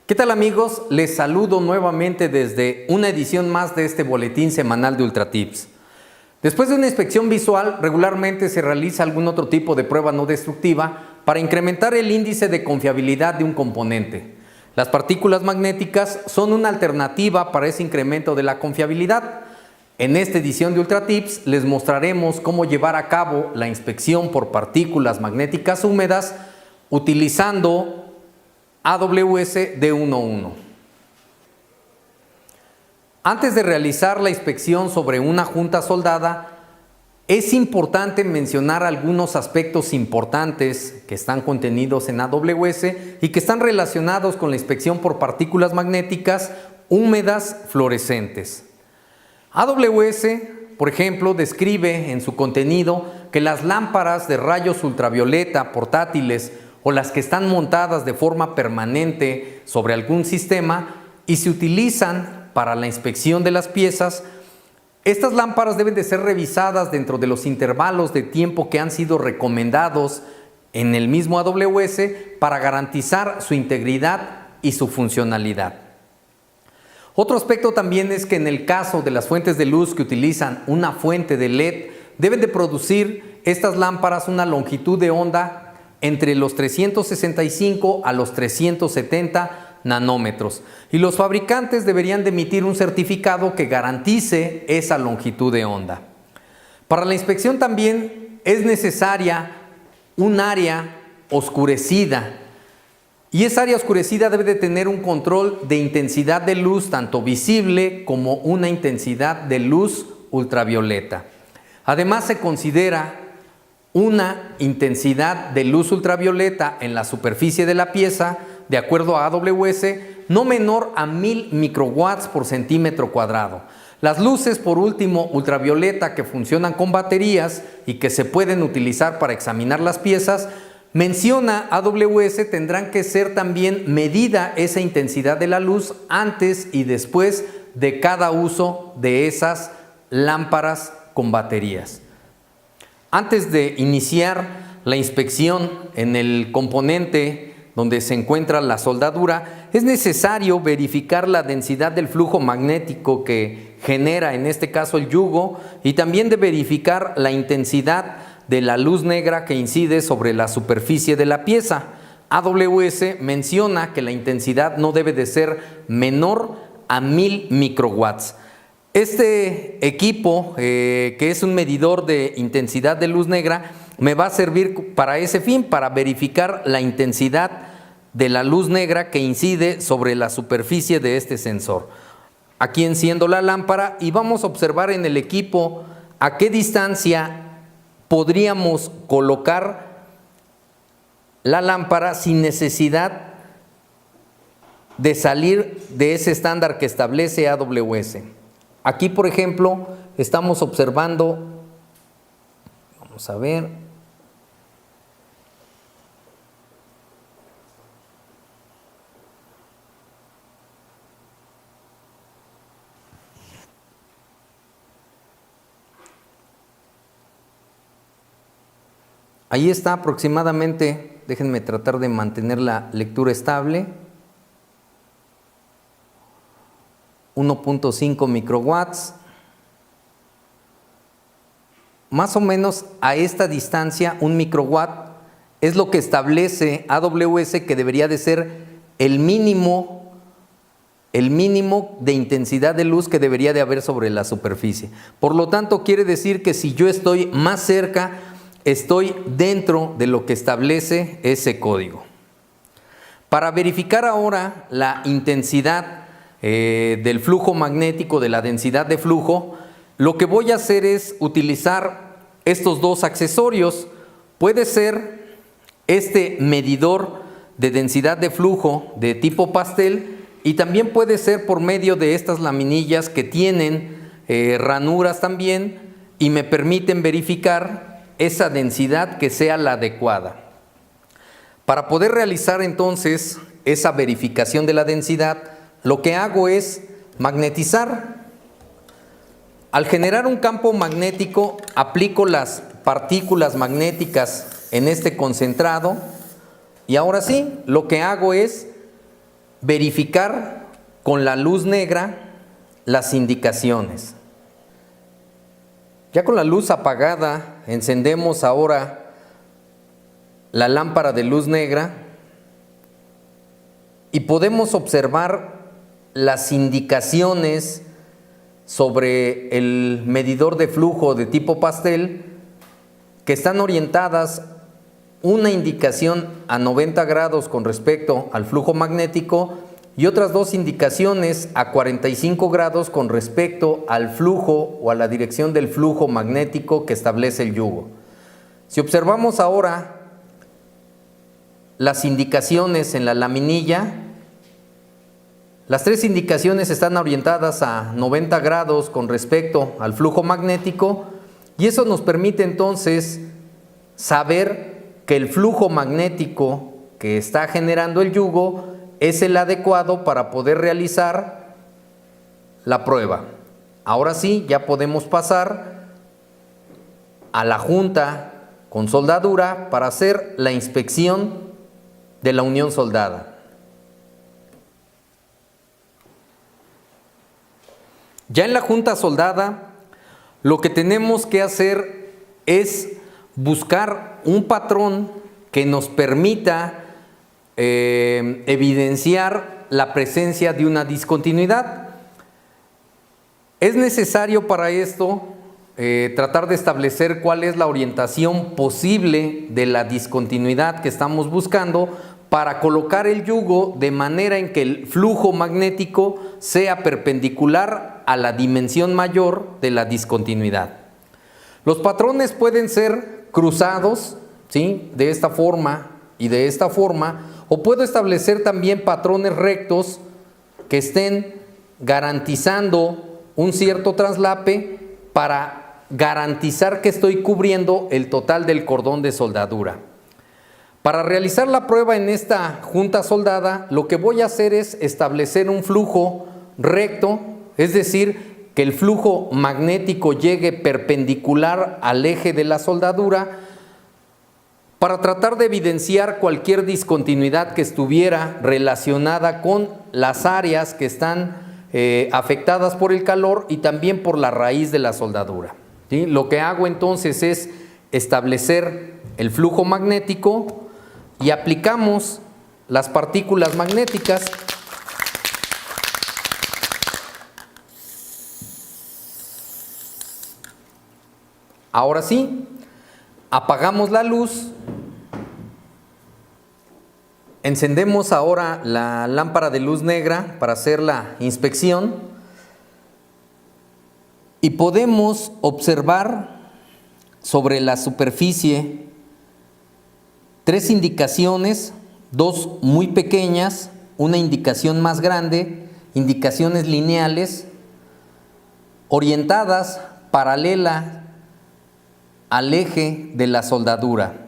¿Qué tal, amigos? Les saludo nuevamente desde una edición más de este boletín semanal de UltraTips. Después de una inspección visual, regularmente se realiza algún otro tipo de prueba no destructiva para incrementar el índice de confiabilidad de un componente. Las partículas magnéticas son una alternativa para ese incremento de la confiabilidad. En esta edición de UltraTips les mostraremos cómo llevar a cabo la inspección por partículas magnéticas húmedas utilizando AWS D11. Antes de realizar la inspección sobre una junta soldada, es importante mencionar algunos aspectos importantes que están contenidos en AWS y que están relacionados con la inspección por partículas magnéticas húmedas fluorescentes. AWS, por ejemplo, describe en su contenido que las lámparas de rayos ultravioleta portátiles o las que están montadas de forma permanente sobre algún sistema y se utilizan para la inspección de las piezas, estas lámparas deben de ser revisadas dentro de los intervalos de tiempo que han sido recomendados en el mismo AWS para garantizar su integridad y su funcionalidad. Otro aspecto también es que en el caso de las fuentes de luz que utilizan una fuente de LED, deben de producir estas lámparas una longitud de onda entre los 365 a los 370 nanómetros. Y los fabricantes deberían de emitir un certificado que garantice esa longitud de onda. Para la inspección también es necesaria un área oscurecida. Y esa área oscurecida debe de tener un control de intensidad de luz, tanto visible como una intensidad de luz ultravioleta. Además, se considera una intensidad de luz ultravioleta en la superficie de la pieza, de acuerdo a AWS, no menor a 1000 microwatts por centímetro cuadrado. Las luces, por último, ultravioleta que funcionan con baterías y que se pueden utilizar para examinar las piezas, menciona AWS, tendrán que ser también medida esa intensidad de la luz antes y después de cada uso de esas lámparas con baterías. Antes de iniciar la inspección en el componente donde se encuentra la soldadura, es necesario verificar la densidad del flujo magnético que genera en este caso el yugo y también de verificar la intensidad de la luz negra que incide sobre la superficie de la pieza. AWS menciona que la intensidad no debe de ser menor a 1000 microwatts. Este equipo, que es un medidor de intensidad de luz negra, me va a servir para ese fin, para verificar la intensidad de la luz negra que incide sobre la superficie de este sensor. Aquí enciendo la lámpara y vamos a observar en el equipo a qué distancia podríamos colocar la lámpara sin necesidad de salir de ese estándar que establece AWS. Aquí, por ejemplo, estamos observando, vamos a ver, ahí está aproximadamente, déjenme tratar de mantener la lectura estable, 1.5 microwatts. Más o menos a esta distancia, 1 microwatt es lo que establece AWS que debería de ser el mínimo de intensidad de luz que debería de haber sobre la superficie. Por lo tanto, quiere decir que si yo estoy más cerca, estoy dentro de lo que establece ese código. Para verificar ahora la intensidad del flujo magnético, de la densidad de flujo, lo que voy a hacer es utilizar estos dos accesorios. Puede ser este medidor de densidad de flujo de tipo pastel y también puede ser por medio de estas laminillas que tienen ranuras también y me permiten verificar esa densidad que sea la adecuada. Para poder realizar entonces esa verificación de la densidad, lo que hago es magnetizar. Al generar un campo magnético, aplico las partículas magnéticas en este concentrado y ahora sí, lo que hago es verificar con la luz negra las indicaciones. Ya con la luz apagada, encendemos ahora la lámpara de luz negra y podemos observar las indicaciones sobre el medidor de flujo de tipo pastel que están orientadas, una indicación a 90 grados con respecto al flujo magnético y otras dos indicaciones a 45 grados con respecto al flujo o a la dirección del flujo magnético que establece el yugo. Si observamos ahora las indicaciones en la laminilla, las tres indicaciones están orientadas a 90 grados con respecto al flujo magnético y eso nos permite entonces saber que el flujo magnético que está generando el yugo es el adecuado para poder realizar la prueba. Ahora sí, ya podemos pasar a la junta con soldadura para hacer la inspección de la unión soldada. Ya en la junta soldada, lo que tenemos que hacer es buscar un patrón que nos permita evidenciar la presencia de una discontinuidad. Es necesario para esto tratar de establecer cuál es la orientación posible de la discontinuidad que estamos buscando para colocar el yugo de manera en que el flujo magnético sea perpendicular a la dimensión mayor de la discontinuidad. Los patrones pueden ser cruzados, ¿sí?, de esta forma y de esta forma, o puedo establecer también patrones rectos que estén garantizando un cierto traslape para garantizar que estoy cubriendo el total del cordón de soldadura. Para realizar la prueba en esta junta soldada, lo que voy a hacer es establecer un flujo recto, es decir, que el flujo magnético llegue perpendicular al eje de la soldadura para tratar de evidenciar cualquier discontinuidad que estuviera relacionada con las áreas que están afectadas por el calor y también por la raíz de la soldadura, ¿sí? Lo que hago entonces es establecer el flujo magnético y aplicamos las partículas magnéticas. Ahora sí, apagamos la luz, encendemos ahora la lámpara de luz negra para hacer la inspección y podemos observar sobre la superficie tres indicaciones, dos muy pequeñas, una indicación más grande, indicaciones lineales orientadas paralela al eje de la soldadura.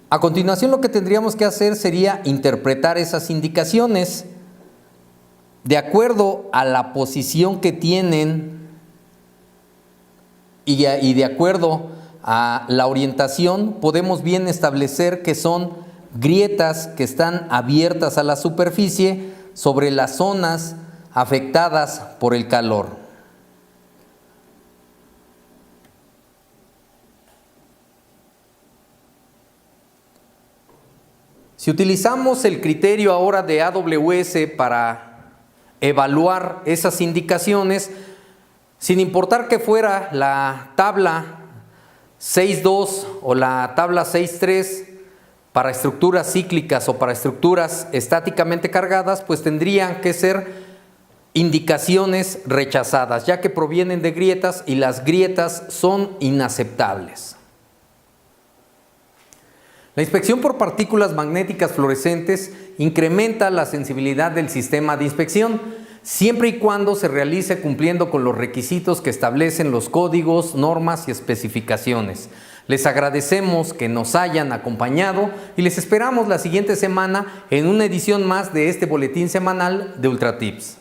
A continuación, lo que tendríamos que hacer sería interpretar esas indicaciones de acuerdo a la posición que tienen y de acuerdo a la orientación. Podemos bien establecer que son grietas que están abiertas a la superficie sobre las zonas afectadas por el calor. Si utilizamos el criterio ahora de AWS para evaluar esas indicaciones, sin importar que fuera la tabla 6.2 o la tabla 6.3 para estructuras cíclicas o para estructuras estáticamente cargadas, pues tendrían que ser indicaciones rechazadas, ya que provienen de grietas y las grietas son inaceptables. La inspección por partículas magnéticas fluorescentes incrementa la sensibilidad del sistema de inspección, siempre y cuando se realice cumpliendo con los requisitos que establecen los códigos, normas y especificaciones. Les agradecemos que nos hayan acompañado y les esperamos la siguiente semana en una edición más de este boletín semanal de Ultra Tips.